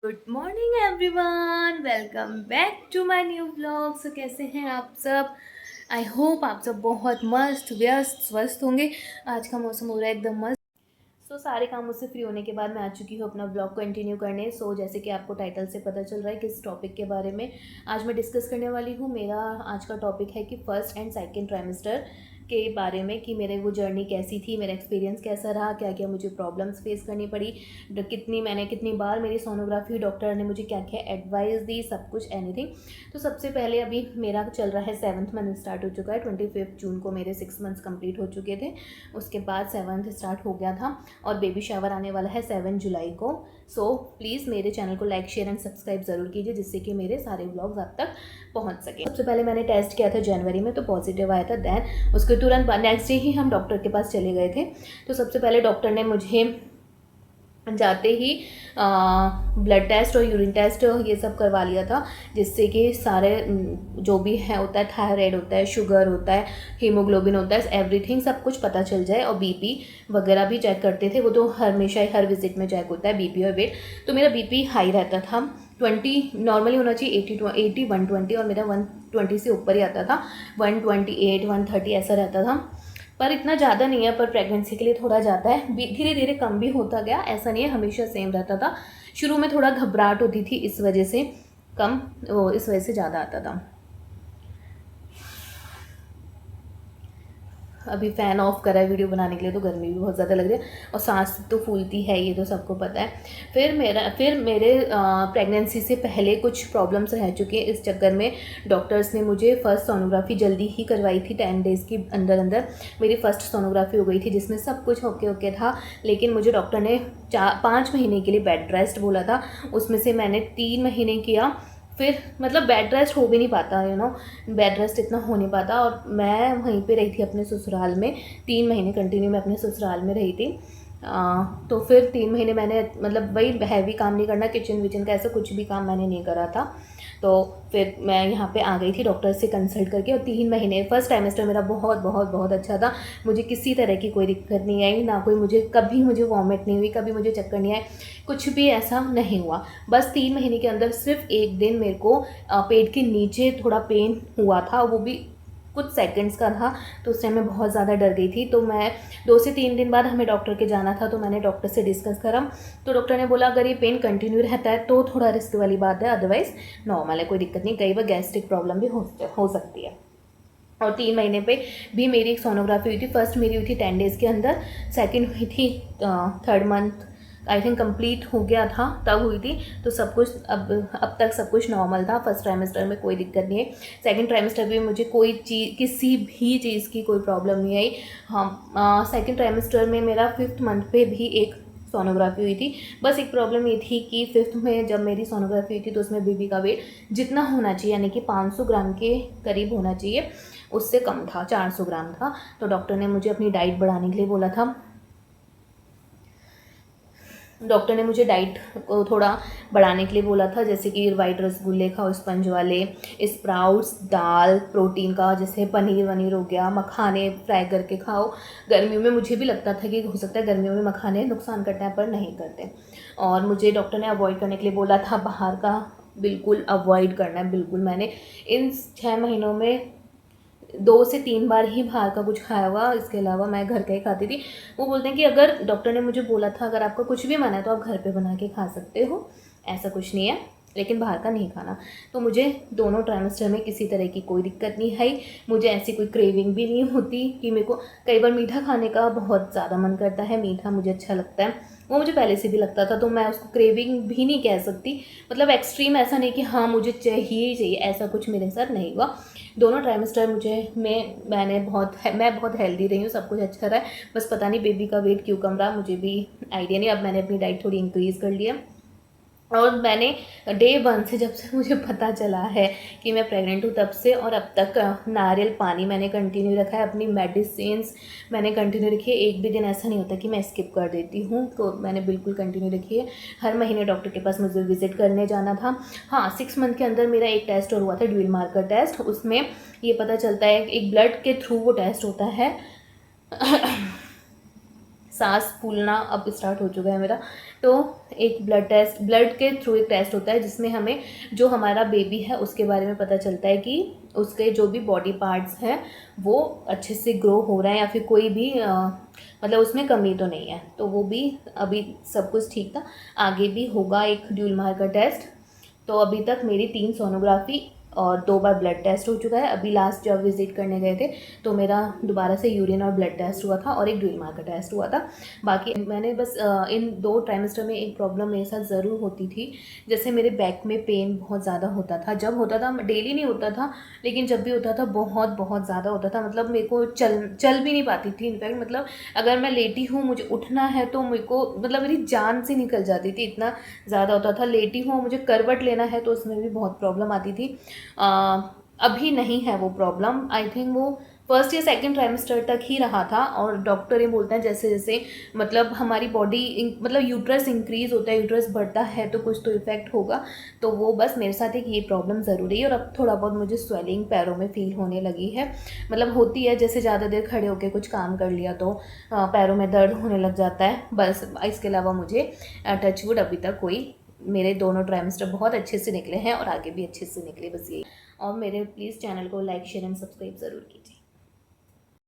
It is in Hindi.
Good morning everyone, welcome back to my new blog. So कैसे हैं आप सब? आई होप आप सब बहुत मस्त व्यस्त स्वस्थ होंगे। आज का मौसम हो रहा है एकदम मस्त। सारे कामों से फ्री होने के बाद मैं आ चुकी हूँ अपना ब्लॉग कंटिन्यू करने। जैसे कि आपको टाइटल से पता चल रहा है किस टॉपिक के बारे में आज मैं डिस्कस करने वाली हूँ। मेरा आज का टॉपिक है कि फर्स्ट एंड सेकेंड ट्राइमेस्टर के बारे में, कि मेरे वो जर्नी कैसी थी, मेरा एक्सपीरियंस कैसा रहा, क्या क्या मुझे प्रॉब्लम्स फेस करनी पड़ी, कितनी बार मेरी सोनोग्राफी, डॉक्टर ने मुझे क्या क्या एडवाइस दी, सब कुछ एनीथिंग। तो सबसे पहले अभी मेरा चल रहा है 7th मंथ स्टार्ट हो चुका है। 25 जून को मेरे 6 मंथ्स कंप्लीट हो चुके थे। उसके बाद 7th स्टार्ट हो गया था और बेबी शावर आने वाला है 7 जुलाई को। प्लीज़ मेरे चैनल को लाइक शेयर एंड सब्सक्राइब ज़रूर कीजिए, जिससे कि मेरे सारे व्लॉग्स आप तक पहुंच सके। सबसे पहले मैंने टेस्ट किया था जनवरी में, तो पॉजिटिव आया था। देन उसके तुरंत बाद नेक्स्ट डे ही हम डॉक्टर के पास चले गए थे। तो सबसे पहले डॉक्टर ने मुझे जाते ही ब्लड टेस्ट और यूरिन टेस्ट ये सब करवा लिया था, जिससे कि सारे जो भी है होता है, थायराइड होता है, शुगर होता है, हीमोग्लोबिन होता है, एवरीथिंग सब कुछ पता चल जाए। और बीपी वगैरह भी चेक करते थे, वो तो हमेशा ही हर विजिट में चेक होता है, बीपी और वेट। तो मेरा बीपी हाई रहता था, 20 नॉर्मली होना चाहिए, 80 120, और मेरा 120 से ऊपर ही आता था, 128 130 ऐसा रहता था। पर इतना ज़्यादा नहीं है, पर प्रेगनेंसी के लिए थोड़ा जाता है, धीरे धीरे कम भी होता गया, ऐसा नहीं है हमेशा सेम रहता था। शुरू में थोड़ा घबराहट होती थी, इस वजह से कम, वो इस वजह से ज़्यादा आता था। अभी फ़ैन ऑफ करा है वीडियो बनाने के लिए, तो गर्मी भी बहुत ज़्यादा लग रही है और सांस तो फूलती है, ये तो सबको पता है। फिर मेरे प्रेगनेंसी से पहले कुछ प्रॉब्लम्स रह चुके हैं। इस चक्कर में डॉक्टर्स ने मुझे फ़र्स्ट सोनोग्राफी जल्दी ही करवाई थी, 10 डेज़ के अंदर अंदर मेरी फ़र्स्ट सोनोग्राफी हो गई थी, जिसमें सब कुछ ओके ओके था। लेकिन मुझे डॉक्टर ने 5 महीने के लिए बेड रेस्ट बोला था। उसमें से मैंने 3 महीने किया। फिर मतलब बेड रेस्ट हो भी नहीं पाता, बेड रेस्ट इतना हो नहीं पाता। और मैं वहीं पे रही थी अपने ससुराल में, 3 महीने कंटिन्यू मैं अपने ससुराल में रही थी। तो फिर 3 महीने मैंने मतलब वही हैवी काम नहीं करना, किचन विचन का ऐसा कुछ भी काम मैंने नहीं करा था। तो फिर मैं यहाँ पे आ गई थी डॉक्टर से कंसल्ट करके, और 3 महीने फर्स्ट टाइमेस्टर मेरा बहुत बहुत बहुत अच्छा था। मुझे किसी तरह की कोई दिक्कत नहीं आई, ना कोई कभी मुझे वॉमिट नहीं हुई, कभी मुझे चक्कर नहीं आए, कुछ भी ऐसा नहीं हुआ। बस 3 महीने के अंदर सिर्फ एक दिन मेरे को पेट के नीचे थोड़ा पेन हुआ था, वो भी कुछ सेकंड्स का था। तो उस टाइम मैं बहुत ज़्यादा डर गई थी। तो मैं 2 से 3 दिन बाद हमें डॉक्टर के जाना था, तो मैंने डॉक्टर से डिस्कस करा। तो डॉक्टर ने बोला अगर ये पेन कंटिन्यू रहता है तो थोड़ा रिस्क वाली बात है, अदरवाइज़ नॉर्मल है, कोई दिक्कत नहीं। कई बार गैस्ट्रिक प्रॉब्लम भी हो सकती है। और 3 महीने पे भी मेरी एक सोनोग्राफी हुई थी। फर्स्ट मेरी हुई थी 10 डेज़ के अंदर, सेकंड हुई थी 3rd month I think complete हो गया था तब हुई थी। तो सब कुछ अब तक सब कुछ नॉर्मल था। फर्स्ट ट्राइमेस्टर में कोई दिक्कत नहीं है। सेकंड ट्राइमेस्टर में मुझे कोई चीज़, किसी भी चीज़ की कोई प्रॉब्लम नहीं आई। हाँ, सेकंड ट्राइमेस्टर में मेरा 5th मंथ पे भी एक सोनोग्राफी हुई थी। बस एक प्रॉब्लम ये थी कि 5th में जब मेरी सोनोग्राफी हुई थी, तो उसमें बेबी का वेट जितना होना चाहिए, यानी कि 500 ग्राम के करीब होना चाहिए, उससे कम था, 400 ग्राम था। तो डॉक्टर ने मुझे अपनी डाइट बढ़ाने के लिए बोला था। डॉक्टर ने मुझे डाइट को थोड़ा बढ़ाने के लिए बोला था, जैसे कि वाइट रसगुल्ले खाओ, स्पंज वाले, स्प्राउट्स, दाल, प्रोटीन का, जैसे पनीर वनीर हो गया, मखाने फ्राई करके खाओ। गर्मियों में मुझे भी लगता था कि हो सकता है गर्मियों में मखाने नुकसान करते हैं, पर नहीं करते। और मुझे डॉक्टर ने अवॉइड करने के लिए बोला था, बाहर का बिल्कुल अवॉइड करना है, बिल्कुल। मैंने इन 6 महीनों में 2 से 3 बार ही बाहर का कुछ खाया हुआ, इसके अलावा मैं घर का ही खाती थी। वो बोलते हैं कि अगर डॉक्टर ने मुझे बोला था अगर आपका कुछ भी मन है तो आप घर पे बना के खा सकते हो, ऐसा कुछ नहीं है, लेकिन बाहर का नहीं खाना। तो मुझे दोनों ट्राइमेस्टर में किसी तरह की कोई दिक्कत नहीं आई। मुझे ऐसी कोई क्रेविंग भी नहीं होती कि मेरे को कई बार मीठा खाने का बहुत ज़्यादा मन करता है, मीठा मुझे अच्छा लगता है, वो मुझे पहले से भी लगता था, तो मैं उसको क्रेविंग भी नहीं कह सकती। मतलब एक्सट्रीम ऐसा नहीं कि हाँ मुझे चाहिए ही चाहिए, ऐसा कुछ मेरे साथ नहीं हुआ। दोनों ट्राइमेस्टर मैं बहुत हेल्दी रही हूँ, सब कुछ अच्छा रहा है। बस पता नहीं बेबी का वेट क्यों कम रहा, मुझे भी आइडिया नहीं। अब मैंने अपनी डाइट थोड़ी इंक्रीज़ कर लिया। और मैंने डे 1 से, जब से मुझे पता चला है कि मैं प्रेग्नेंट हूँ, तब से और अब तक नारियल पानी मैंने कंटिन्यू रखा है। अपनी मेडिसिन्स मैंने कंटिन्यू रखी है। एक भी दिन ऐसा नहीं होता कि मैं स्किप कर देती हूँ, तो मैंने बिल्कुल कंटिन्यू रखी है। हर महीने डॉक्टर के पास मुझे विजिट करने जाना था। हाँ, 6 मंथ के अंदर मेरा एक टेस्ट और हुआ था, ड्यूल मार्कर टेस्ट। उसमें ये पता चलता है, एक ब्लड के थ्रू वो टेस्ट होता है सांस फूलना अब स्टार्ट हो चुका है मेरा। तो एक ब्लड के थ्रू एक टेस्ट होता है जिसमें हमें जो हमारा बेबी है उसके बारे में पता चलता है कि उसके जो भी बॉडी पार्ट्स हैं वो अच्छे से ग्रो हो रहे हैं या फिर कोई भी मतलब उसमें कमी तो नहीं है। तो वो भी अभी सब कुछ ठीक था। आगे भी होगा एक ड्यूल मार्कर का टेस्ट। तो अभी तक मेरी 3 सोनोग्राफी और 2 बार ब्लड टेस्ट हो चुका है। अभी लास्ट जब विज़िट करने गए थे तो मेरा दोबारा से यूरिन और ब्लड टेस्ट हुआ था और एक ड्यूल मार्कर टेस्ट हुआ था। बाकी मैंने बस इन 2 ट्राइमेस्टर में एक प्रॉब्लम मेरे साथ ज़रूर होती थी, जैसे मेरे बैक में पेन बहुत ज़्यादा होता था। जब होता था, डेली नहीं होता था, लेकिन जब भी होता था बहुत बहुत ज़्यादा होता था। मतलब मेरे को चल भी नहीं पाती थी। इनफैक्ट मतलब अगर मैं लेटी हूँ, मुझे उठना है तो मेरे को मतलब मेरी जान से निकल जाती थी, इतना ज़्यादा होता था। लेटी हूँ, मुझे करवट लेना है तो उसमें भी बहुत प्रॉब्लम आती थी। अभी नहीं है वो प्रॉब्लम। आई थिंक वो फर्स्ट या सेकंड ट्राइमेस्टर तक ही रहा था। और डॉक्टर ये बोलते हैं जैसे जैसे मतलब हमारी बॉडी मतलब यूट्रस इंक्रीज़ होता है, यूट्रस बढ़ता है तो कुछ तो इफेक्ट होगा। तो वो बस मेरे साथ एक ये प्रॉब्लम ज़रूरी है। और अब थोड़ा बहुत मुझे स्वेलिंग पैरों में फील होने लगी है। मतलब होती है, जैसे ज़्यादा देर खड़े होकर कुछ काम कर लिया तो पैरों में दर्द होने लग जाता है। बस इसके अलावा मुझे टचवुड अभी तक कोई, मेरे दोनों ट्राइमेस्टर बहुत अच्छे से निकले हैं और आगे भी अच्छे से निकले, बस यही। और मेरे प्लीज़ चैनल को लाइक शेयर एंड सब्सक्राइब ज़रूर कीजिए।